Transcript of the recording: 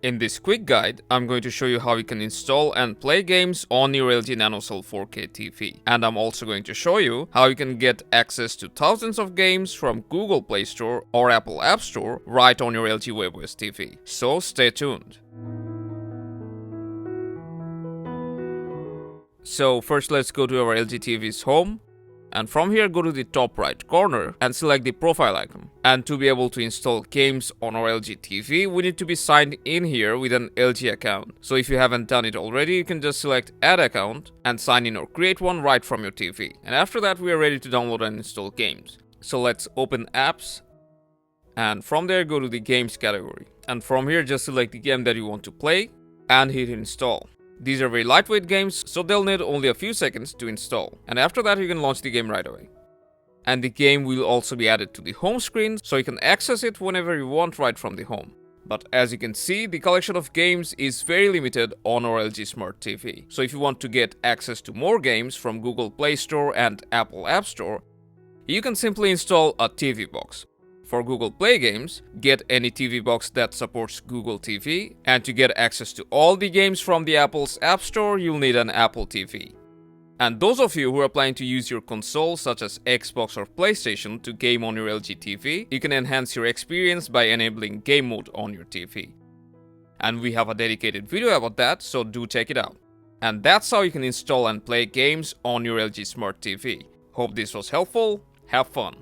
In this quick guide, I'm going to show you how you can install and play games on your LG NanoCell 4K TV. And I'm also going to show you how you can get access to thousands of games from Google Play Store or Apple App Store right on your LG webOS TV. So stay tuned. So first let's go to our LG TV's home. And from here, go to the top right corner and select the profile icon. And to be able to install games on our LG TV, we need to be signed in here with an LG account. So if you haven't done it already, you can just select Add Account and sign in or create one right from your TV. And after that, we are ready to download and install games. So let's open Apps. And from there, go to the Games category. And from here, just select the game that you want to play and hit Install. These are very lightweight games, so they'll need only a few seconds to install. And after that, you can launch the game right away. And the game will also be added to the home screen, so you can access it whenever you want right from the home. But as you can see, the collection of games is very limited on our LG Smart TV. So if you want to get access to more games from Google Play Store and Apple App Store, you can simply install a TV box. For Google Play games, get any TV box that supports Google TV, and to get access to all the games from the Apple's App Store, you'll need an Apple TV. And those of you who are planning to use your console such as Xbox or PlayStation to game on your LG TV, you can enhance your experience by enabling game mode on your TV. And we have a dedicated video about that, so do check it out. And that's how you can install and play games on your LG Smart TV. Hope this was helpful. Have fun!